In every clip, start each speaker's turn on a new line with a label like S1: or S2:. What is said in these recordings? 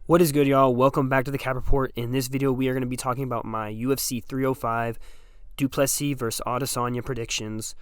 S1: What is good, y'all? Welcome back to the Cap Report. In this video, we are going to be talking about my UFC 305 Du Plessis versus Adesanya predictions.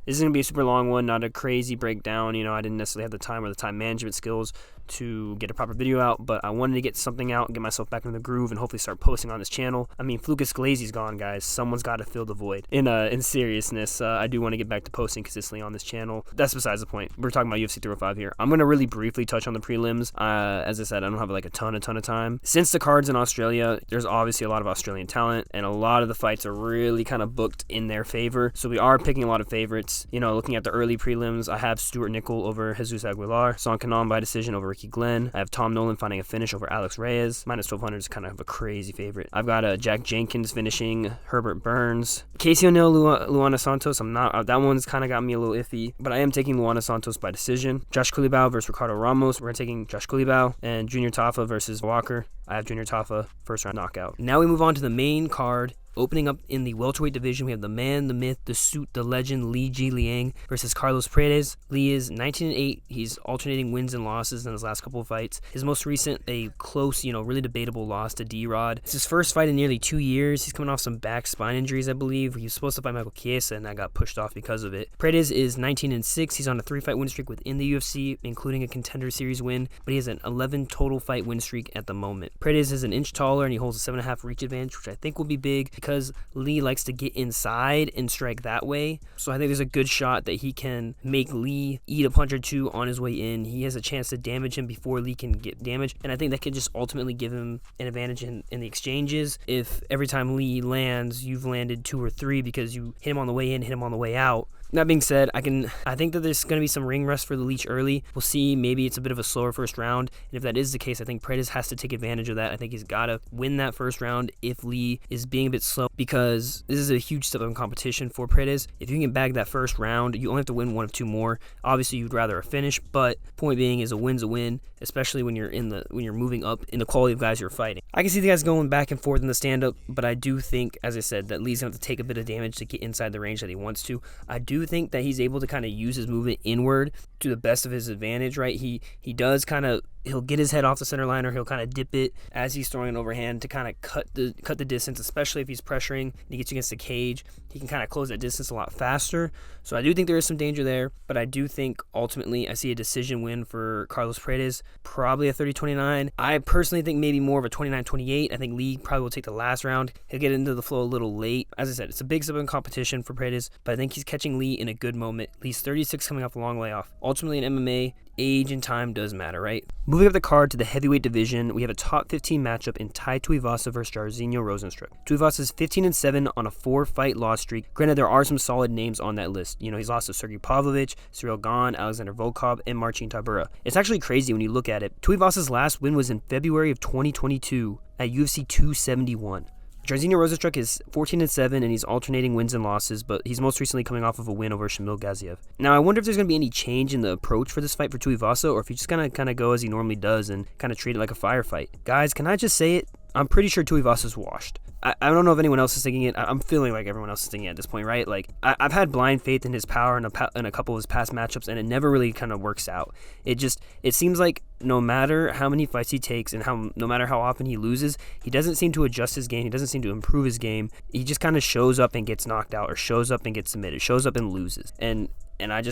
S1: This is going to be a super long one, not a crazy breakdown. I didn't necessarily have the time or the time management skills to get a proper video out, but I wanted to get something out and get myself back in the groove and hopefully start posting on this channel. I mean, Lucas Scalesi's gone, guys. Someone's got to fill the void. In seriousness, I do want to get back to posting consistently on this channel. That's besides the point. We're talking about UFC 305 here. I'm going to really briefly touch on the prelims. As I said, I don't have like a ton of time. Since the card's in Australia, there's obviously a lot of Australian talent, and a lot of the fights are really kind of booked in their favor. So we are picking a lot of favorites. Looking at the early prelims, I have Stuart Nickel over Jesus Aguilar, Son Kanon by decision over Ricky Glenn. I have Tom Nolan finding a finish over Alex Reyes. Minus 1200 is kind of a crazy favorite. I've got Jack Jenkins finishing Herbert Burns. Casey O'Neill, Luana Santos. That one's kind of got me a little iffy, but I am taking Luana Santos by decision. Josh Culibao versus Ricardo Ramos. We're taking Josh Culibao. And Junior Tafa versus Walker. I have Junior Tafa first round knockout. Now we move on to the main card. Opening up in the welterweight division, we have the man, the myth, the suit, the legend, Li Ji Liang versus Carlos Paredes. Li is 19-8. He's alternating wins and losses in his last couple of fights. His most recent, a close, really debatable loss to D-Rod. It's his first fight in nearly 2 years. He's coming off some back spine injuries, I believe. He was supposed to fight Michael Chiesa, and that got pushed off because of it. Paredes is 19-6. He's on a 3-fight win streak within the UFC, including a Contender Series win, but he has an 11 total fight win streak at the moment. Paredes is an inch taller, and he holds a 7.5 reach advantage, which I think will be big, because Lee likes to get inside and strike that way. So I think there's a good shot that he can make Lee eat a punch or two on his way in. He has a chance to damage him before Lee can get damaged, and I think that could just ultimately give him an advantage in the exchanges. If every time Lee lands, you've landed 2 or 3 because you hit him on the way in, hit him on the way out. That being said, I think that there's going to be some ring rust for the Leech early. We'll see. Maybe it's a bit of a slower first round. And if that is the case, I think Paredes has to take advantage of that. I think he's got to win that first round if Lee is being a bit slow, because this is a huge step up in competition for Paredes. If you can bag that first round, you only have to win 1 of 2 more. Obviously, you'd rather a finish, but point being is a win's a win, especially when you're moving up in the quality of guys you're fighting. I can see the guys going back and forth in the stand-up, but I do think, as I said, that Lee's going to have to take a bit of damage to get inside the range that he wants to. I do think that he's able to kind of use his movement inward to the best of his advantage, right? He does kind of, he'll get his head off the center line, or he'll kind of dip it as he's throwing an overhand to kind of cut the distance, especially if he's pressuring and he gets against the cage. He can kind of close that distance a lot faster. So I do think there is some danger there, but I do think ultimately I see a decision win for Carlos Paredes, probably a 30-29. I personally think maybe more of a 29-28. I think Lee probably will take the last round. He'll get into the flow a little late. As I said, it's a big step in competition for Paredes, but I think he's catching Lee in a good moment. Lee's 36 coming off a long layoff. Ultimately in MMA, age and time does matter, right? Moving up the card to the heavyweight division, we have a top 15 matchup in Tai Tuivasa versus Jairzinho Rozenstruik. Tuivasa is 15-7 on a 4-fight loss streak. Granted, there are some solid names on that list. He's lost to Sergey Pavlovich, Cyril Gane, Alexander Volkov, and Marcin Tybura. It's actually crazy when you look at it. Tuivasa's last win was in February of 2022 at UFC 271. Jairzinho Rozenstruik is 14-7, and he's alternating wins and losses, but he's most recently coming off of a win over Shamil Gaziev. Now, I wonder if there's going to be any change in the approach for this fight for Tuivasa, or if he's just going to kind of go as he normally does and kind of treat it like a firefight. Guys, can I just say it? I'm pretty sure Tuivasa's washed. I don't know if anyone else is thinking it. I'm feeling like everyone else is thinking it at this point, right? Like, I've had blind faith in his power in a couple of his past matchups, and it never really kind of works out. It seems like no matter how many fights he takes and no matter how often he loses, he doesn't seem to adjust his game. He doesn't seem to improve his game. He just kind of shows up and gets knocked out, or shows up and gets submitted, shows up and loses. And I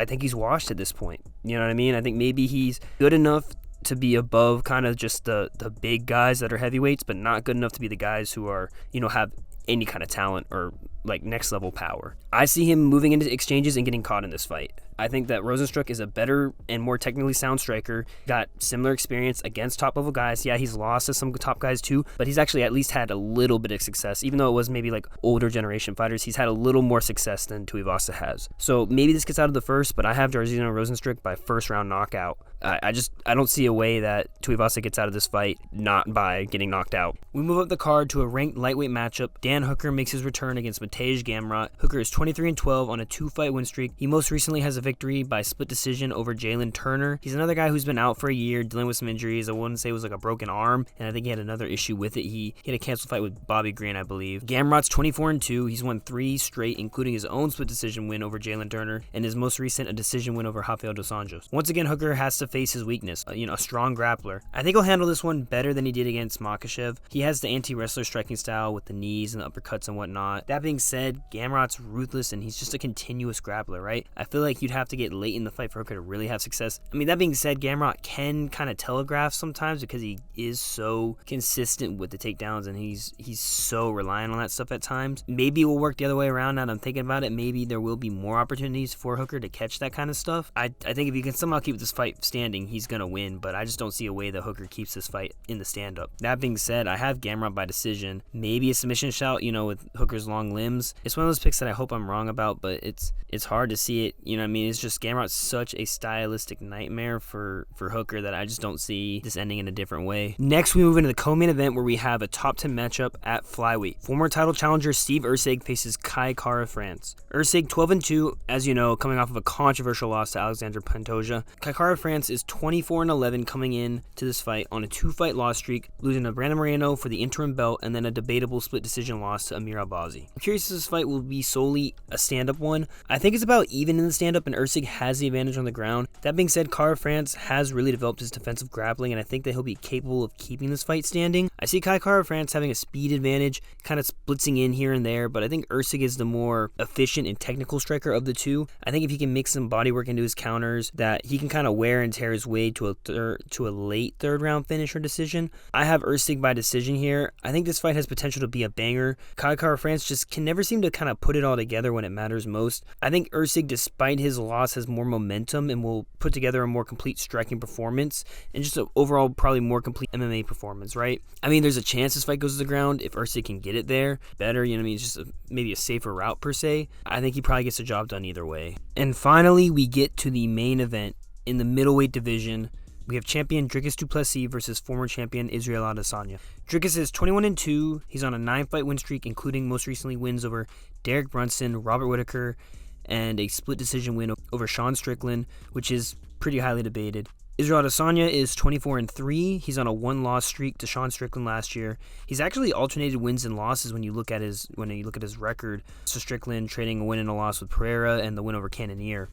S1: think he's washed at this point. You know what I mean? I think maybe he's good enough to be above kind of just the big guys that are heavyweights, but not good enough to be the guys who are, have any kind of talent or like next level power. I see him moving into exchanges and getting caught in this fight. I think that Rozenstruik is a better and more technically sound striker, got similar experience against top level guys. Yeah, he's lost to some top guys too, but he's actually at least had a little bit of success. Even though it was maybe like older generation fighters, he's had a little more success than Tuivasa has. So maybe this gets out of the first, but I have Jairzinho Rozenstruik by first round knockout. I don't see a way that Tuivasa gets out of this fight not by getting knocked out. We move up the card to a ranked lightweight matchup. Dan Hooker makes his return against Matej Gamrot. Hooker is 23-12 on a 2-fight win streak. He most recently has a victory victory by split decision over Jalen Turner. He's another guy who's been out for a year, dealing with some injuries. I wouldn't say it was like a broken arm, and I think he had another issue with it. He had a canceled fight with Bobby Green, I believe. Gamrot's 24-2. He's won 3 straight, including his own split decision win over Jalen Turner, and his most recent a decision win over Rafael dos Anjos. Once again, Hooker has to face his weakness, a strong grappler. I think he'll handle this one better than he did against Makhachev. He has the anti-wrestler striking style with the knees and the uppercuts and whatnot. That being said, Gamrot's ruthless, and he's just a continuous grappler, right? I feel like you'd have to get late in the fight for Hooker to really have success. I mean, that being said, Gamrot can kind of telegraph sometimes because he is so consistent with the takedowns, and he's so reliant on that stuff at times. Maybe it will work the other way around. Now that I'm thinking about it, maybe there will be more opportunities for Hooker to catch that kind of stuff. I think if he can somehow keep this fight standing, he's gonna win, but I just don't see a way that Hooker keeps this fight in the stand-up. That being said, I have Gamrot by decision. Maybe a submission shout, with Hooker's long limbs. It's one of those picks that I hope I'm wrong about, but it's hard to see it. You know what I mean? It's just Gamrot's such a stylistic nightmare for Hooker that I just don't see this ending in a different way. Next, we move into the co-main event where we have a top 10 matchup at flyweight. Former title challenger Steve Erceg faces Kai Kara-France. Erceg 12-2, as you know, coming off of a controversial loss to Alexander Pantoja. Kai Kara-France is 24-11 coming in to this fight on a 2-fight loss streak, losing to Brandon Moreno for the interim belt and then a debatable split decision loss to Amir Albazi. I'm curious if this fight will be solely a stand-up one. I think it's about even in the stand-up, and Erceg has the advantage on the ground. That being said, Kara-France has really developed his defensive grappling, and I think that he'll be capable of keeping this fight standing. I see Kai Kara-France having a speed advantage, kind of splitzing in here and there, but I think Erceg is the more efficient and technical striker of the two. I think if he can mix some bodywork into his counters, that he can kind of wear and tear his way to a late third-round finish or decision. I have Erceg by decision here. I think this fight has potential to be a banger. Kai Kara-France just can never seem to kind of put it all together when it matters most. I think Erceg, despite his loss, has more momentum and will put together a more complete striking performance and just an overall probably more complete MMA performance, right? I mean, there's a chance this fight goes to the ground if Erceg can get it there. Better, it's just maybe a safer route per se. I think he probably gets the job done either way. And finally, we get to the main event in the middleweight division. We have champion Dricus Du Plessis versus former champion Israel Adesanya. Dricus is 21-2. He's on a 9-fight win streak, including most recently wins over Derek Brunson, Robert Whittaker, and a split decision win over Sean Strickland, which is pretty highly debated. Israel Adesanya is 24-3. He's on a 1-loss streak to Sean Strickland last year. He's actually alternated wins and losses when you look at his record. So Strickland trading a win and a loss with Pereira and the win over Cannonier.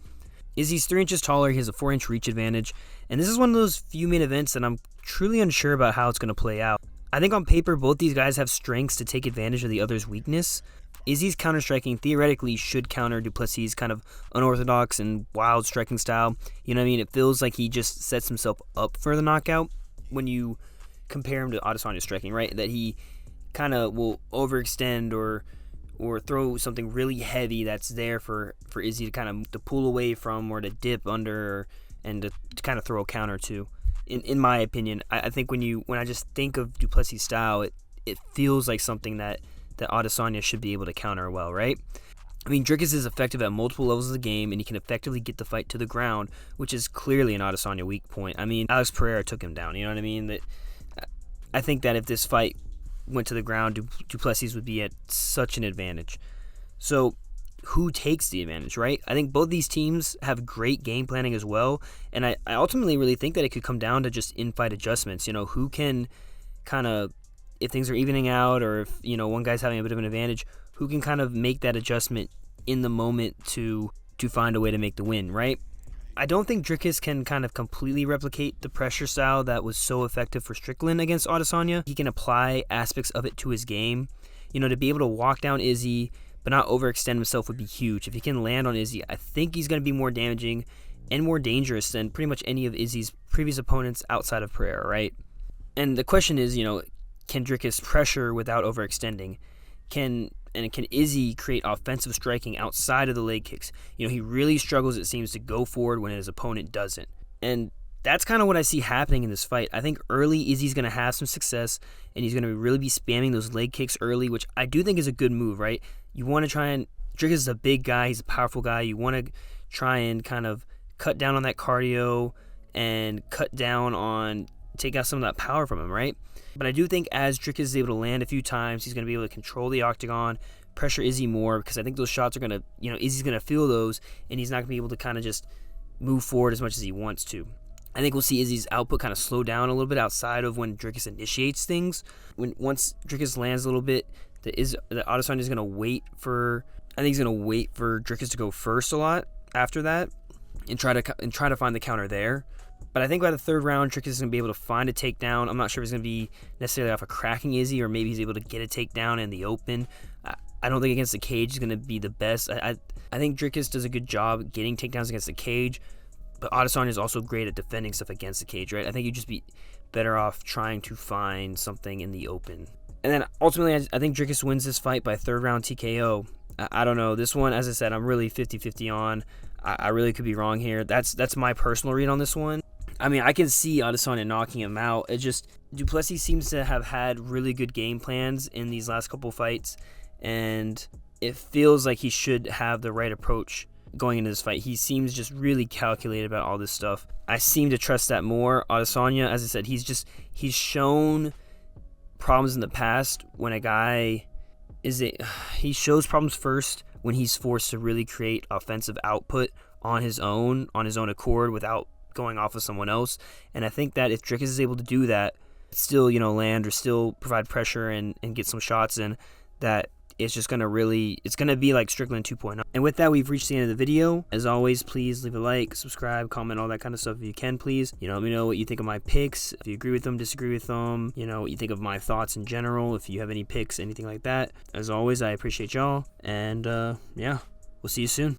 S1: Izzy's 3 inches taller. He has a 4-inch reach advantage. And this is one of those few main events that I'm truly unsure about how it's going to play out. I think on paper, both these guys have strengths to take advantage of the other's weakness. Izzy's counter-striking theoretically should counter Du Plessis' kind of unorthodox and wild striking style. You know what I mean? It feels like he just sets himself up for the knockout when you compare him to Adesanya's striking, right? That he kind of will overextend or throw something really heavy that's there for Izzy to kind of to pull away from or to dip under and to kind of throw a counter to. In my opinion, I think when I just think of Du Plessis' style, it feels like something that Adesanya should be able to counter well, right? I mean, Dricus is effective at multiple levels of the game, and he can effectively get the fight to the ground, which is clearly an Adesanya weak point. I mean, Alex Pereira took him down, you know what I mean? I think that if this fight went to the ground, Du Plessis would be at such an advantage. So, who takes the advantage, right? I think both these teams have great game planning as well, and I ultimately really think that it could come down to just in-fight adjustments. Who can kind of, if things are evening out or if, one guy's having a bit of an advantage, who can kind of make that adjustment in the moment to find a way to make the win, right? I don't think Dricus can kind of completely replicate the pressure style that was so effective for Strickland against Adesanya. He can apply aspects of it to his game. To be able to walk down Izzy but not overextend himself would be huge. If he can land on Izzy, I think he's going to be more damaging and more dangerous than pretty much any of Izzy's previous opponents outside of Pereira, right? And the question is, can Dricus pressure without overextending? Can Izzy create offensive striking outside of the leg kicks? He really struggles, it seems, to go forward when his opponent doesn't. And that's kind of what I see happening in this fight. I think early Izzy's going to have some success, and he's going to really be spamming those leg kicks early, which I do think is a good move, right? You want to try and... Dricus is a big guy. He's a powerful guy. You want to try and kind of cut down on that cardio and cut down on take out some of that power from him, right? But I do think as Dricus is able to land a few times, he's going to be able to control the octagon, pressure Izzy more, because I think those shots are going to, Izzy's going to feel those, and he's not going to be able to kind of just move forward as much as he wants to. I think we'll see Izzy's output kind of slow down a little bit outside of when Dricus initiates things. Once Dricus lands a little bit, the Adesanya is going to wait for, I think he's going to wait for Dricus to go first a lot after that, and try to find the counter there. But I think by the third round, Dricus is going to be able to find a takedown. I'm not sure if he's going to be necessarily off a cracking Izzy, or maybe he's able to get a takedown in the open. I don't think against the cage is going to be the best. I think Dricus does a good job getting takedowns against the cage, but Adesanya is also great at defending stuff against the cage, right? I think you'd just be better off trying to find something in the open. And then ultimately, I think Dricus wins this fight by third round TKO. I don't know. This one, as I said, I'm really 50-50 on. I really could be wrong here. That's my personal read on this one. I mean, I can see Adesanya knocking him out. It just, Du Plessis seems to have had really good game plans in these last couple fights, and it feels like he should have the right approach going into this fight. He seems just really calculated about all this stuff. I seem to trust that more. Adesanya, as I said, he's shown problems in the past when a guy he shows problems first when he's forced to really create offensive output on his own accord without going off of someone else. And I think that if Dricus is able to do that, still, land or still provide pressure and get some shots in, that it's just going to it's going to be like Strickland 2.0. And with that, we've reached the end of the video. As always, please leave a like, subscribe, comment, all that kind of stuff if you can, please. Let me know what you think of my picks, if you agree with them, disagree with them, what you think of my thoughts in general, if you have any picks, anything like that. As always, I appreciate y'all, and yeah, we'll see you soon.